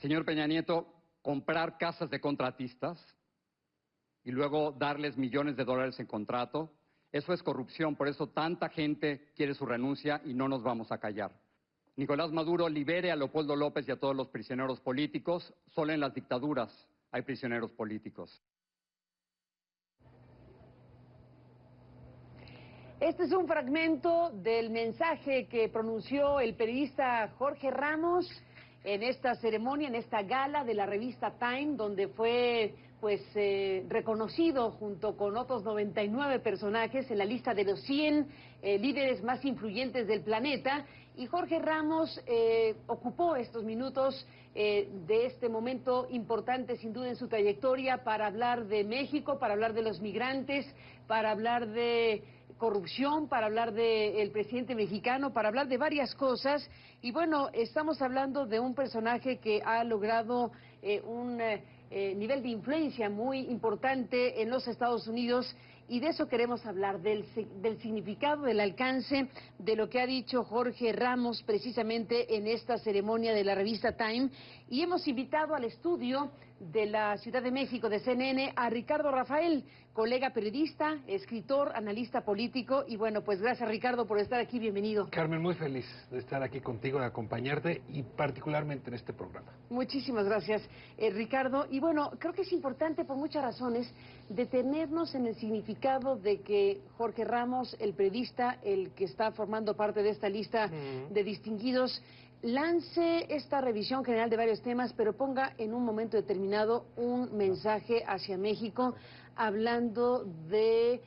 Señor Peña Nieto, comprar casas de contratistas y luego darles millones de dólares en contrato, eso es corrupción, por eso tanta gente quiere su renuncia y no nos vamos a callar. Nicolás Maduro libere a Leopoldo López y a todos los prisioneros políticos. Solo en las dictaduras hay prisioneros políticos. Este es un fragmento del mensaje que pronunció el periodista Jorge Ramos en esta ceremonia, en esta gala de la revista Time, donde fue reconocido junto con otros 99 personajes en la lista de los 100 líderes más influyentes del planeta. Y Jorge Ramos ocupó estos minutos de este momento importante sin duda en su trayectoria para hablar de México, para hablar de los migrantes, para hablar de corrupción, para hablar del presidente mexicano, para hablar de varias cosas. Y bueno, estamos hablando de un personaje que ha logrado un nivel de influencia muy importante en los Estados Unidos, y de eso queremos hablar, del significado, del alcance de lo que ha dicho Jorge Ramos precisamente en esta ceremonia de la revista Time. Y hemos invitado al estudio de la Ciudad de México de CNN a Ricardo Rafael, colega periodista, escritor, analista político. Y bueno, pues gracias, Ricardo, por estar aquí, bienvenido. Carmen, muy feliz de estar aquí contigo, de acompañarte y particularmente en este programa. Muchísimas gracias, Ricardo. Y bueno, creo que es importante por muchas razones detenernos en el significado de que Jorge Ramos, el periodista, el que está formando parte de esta lista de distinguidos, lance esta revisión general de varios temas, pero ponga en un momento determinado un mensaje hacia México, hablando de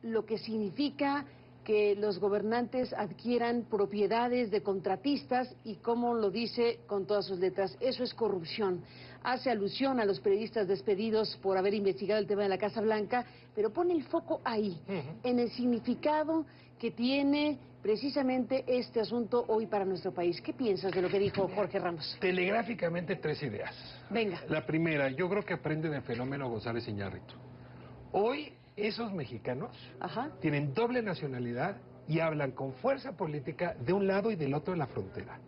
lo que significa que los gobernantes adquieran propiedades de contratistas y, como lo dice con todas sus letras, eso es corrupción. Hace alusión a los periodistas despedidos por haber investigado el tema de la Casa Blanca, pero pone el foco ahí, en el significado que tiene precisamente este asunto hoy para nuestro país. ¿Qué piensas de lo que dijo Jorge Ramos? Telegráficamente, 3 ideas. Venga. La primera, yo creo que aprende del fenómeno González Iñárritu. Hoy esos mexicanos tienen doble nacionalidad y hablan con fuerza política de un lado y del otro de la frontera.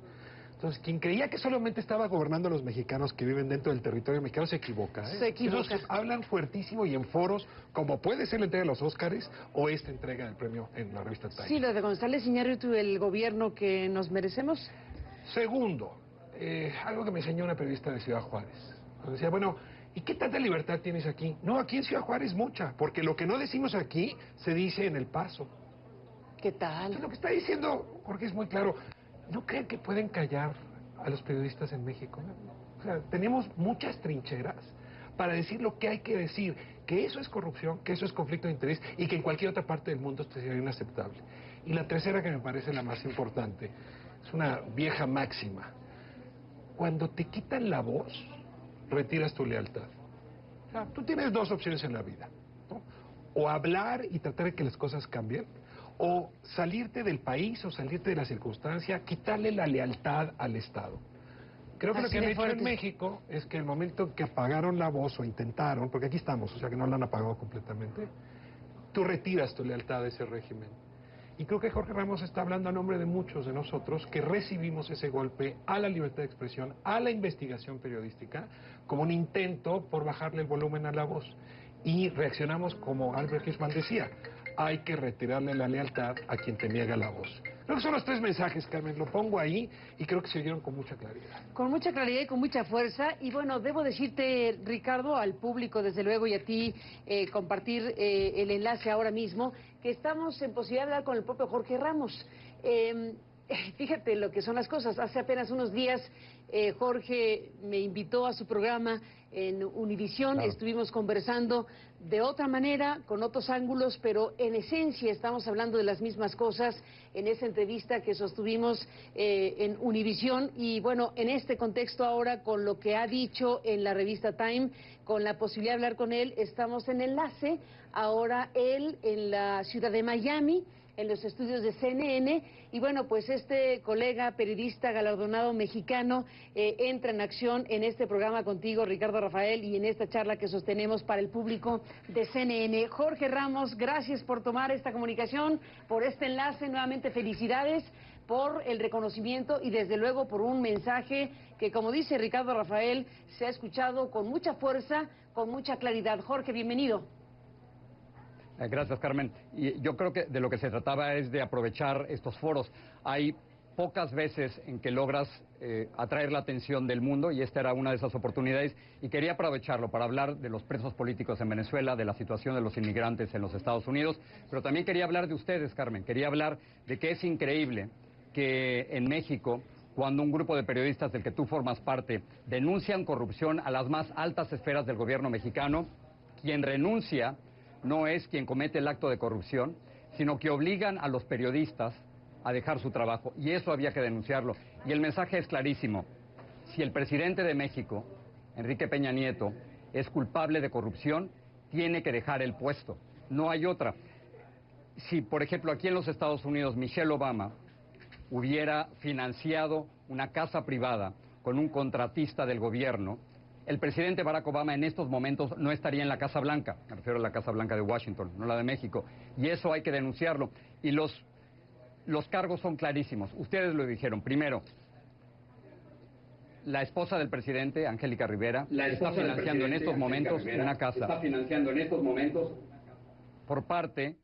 Entonces, quien creía que solamente estaba gobernando a los mexicanos que viven dentro del territorio mexicano se equivoca. Se equivoca. Esos hablan fuertísimo y en foros, como puede ser la entrega de los Óscares o esta entrega del premio en la revista Time. Sí, lo de González Iñárritu, el gobierno que nos merecemos. Segundo, algo que me enseñó una periodista de Ciudad Juárez. Decía, bueno, ¿y qué tanta libertad tienes aquí? No, aquí en Ciudad Juárez mucha, porque lo que no decimos aquí se dice en El Paso. ¿Qué tal? Entonces, lo que está diciendo Jorge es muy claro. ¿No creen que pueden callar a los periodistas en México? O sea, tenemos muchas trincheras para decir lo que hay que decir, que eso es corrupción, que eso es conflicto de interés y que en cualquier otra parte del mundo esto sería inaceptable. Y la tercera, que me parece la más importante, es una vieja máxima. Cuando te quitan la voz, retiras tu lealtad. O sea, tú tienes 2 opciones en la vida, ¿no? O hablar y tratar de que las cosas cambien, o salirte del país o salirte de la circunstancia, quitarle la lealtad al Estado. Creo que lo que han hecho en México es que el momento que apagaron la voz o intentaron, porque aquí estamos, o sea que no la han apagado completamente, tú retiras tu lealtad a ese régimen. Y creo que Jorge Ramos está hablando a nombre de muchos de nosotros que recibimos ese golpe a la libertad de expresión, a la investigación periodística, como un intento por bajarle el volumen a la voz. Y reaccionamos como Albert Hirschman decía, hay que retirarle la lealtad a quien te niega la voz. Creo que son los 3 mensajes, Carmen, lo pongo ahí y creo que se oyeron con mucha claridad. Con mucha claridad y con mucha fuerza. Y bueno, debo decirte, Ricardo, al público desde luego y a ti, compartir el enlace ahora mismo, que estamos en posibilidad de hablar con el propio Jorge Ramos. Fíjate lo que son las cosas. Hace apenas unos días Jorge me invitó a su programa en Univisión. Claro. Estuvimos conversando de otra manera, con otros ángulos, pero en esencia estamos hablando de las mismas cosas en esa entrevista que sostuvimos en Univisión. Y bueno, en este contexto ahora, con lo que ha dicho en la revista Time, con la posibilidad de hablar con él, estamos en enlace. Ahora él en la ciudad de Miami, en los estudios de CNN, y bueno, pues este colega periodista galardonado mexicano entra en acción en este programa contigo, Ricardo Rafael, y en esta charla que sostenemos para el público de CNN. Jorge Ramos, gracias por tomar esta comunicación, por este enlace, nuevamente felicidades, por el reconocimiento y desde luego por un mensaje que, como dice Ricardo Rafael, se ha escuchado con mucha fuerza, con mucha claridad. Jorge, bienvenido. Gracias, Carmen. Y yo creo que de lo que se trataba es de aprovechar estos foros. Hay pocas veces en que logras atraer la atención del mundo y esta era una de esas oportunidades y quería aprovecharlo para hablar de los presos políticos en Venezuela, de la situación de los inmigrantes en los Estados Unidos, pero también quería hablar de ustedes, Carmen, quería hablar de que es increíble que en México, cuando un grupo de periodistas del que tú formas parte denuncian corrupción a las más altas esferas del gobierno mexicano, quien renuncia no es quien comete el acto de corrupción, sino que obligan a los periodistas a dejar su trabajo, y eso había que denunciarlo. Y el mensaje es clarísimo. Si el presidente de México, Enrique Peña Nieto, es culpable de corrupción, tiene que dejar el puesto. No hay otra. Si, por ejemplo, aquí en los Estados Unidos, Michelle Obama hubiera financiado una casa privada con un contratista del gobierno, el presidente Barack Obama en estos momentos no estaría en la Casa Blanca, me refiero a la Casa Blanca de Washington, no la de México, y eso hay que denunciarlo. Y los cargos son clarísimos. Ustedes lo dijeron. Primero, la esposa del presidente, Angélica Rivera, está financiando en estos momentos una casa. Está financiando en estos momentos por parte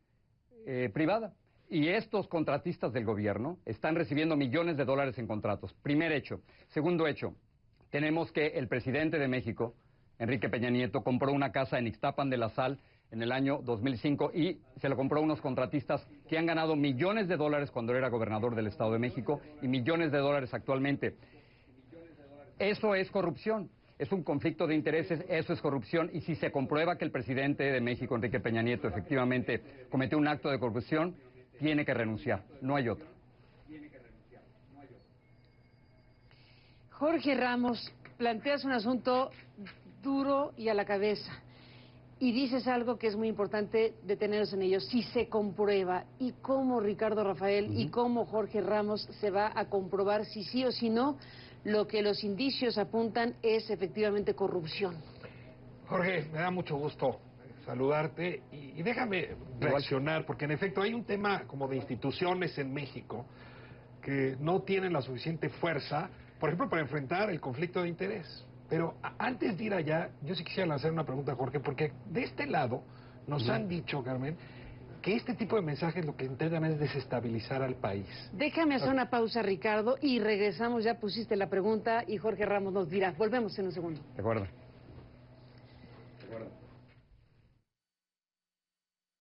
privada. Y estos contratistas del gobierno están recibiendo millones de dólares en contratos. Primer hecho. Segundo hecho, tenemos que el presidente de México, Enrique Peña Nieto, compró una casa en Ixtapan de la Sal en el año 2005 y se lo compró a unos contratistas que han ganado millones de dólares cuando era gobernador del Estado de México y millones de dólares actualmente. Eso es corrupción, es un conflicto de intereses, eso es corrupción, y si se comprueba que el presidente de México, Enrique Peña Nieto, efectivamente cometió un acto de corrupción, tiene que renunciar, no hay otro. Jorge Ramos, planteas un asunto duro y a la cabeza. Y dices algo que es muy importante detenernos en ello. Si se comprueba, y cómo Ricardo Rafael y cómo Jorge Ramos se va a comprobar si sí o si no, lo que los indicios apuntan es efectivamente corrupción. Jorge, me da mucho gusto saludarte y déjame reaccionar, porque en efecto hay un tema como de instituciones en México que no tienen la suficiente fuerza, por ejemplo, para enfrentar el conflicto de interés. Pero antes de ir allá, yo sí quisiera lanzar una pregunta a Jorge, porque de este lado nos han dicho, Carmen, que este tipo de mensajes lo que intentan es desestabilizar al país. Déjame hacer una pausa, Ricardo, y regresamos. Ya pusiste la pregunta y Jorge Ramos nos dirá. Volvemos en un segundo. De acuerdo.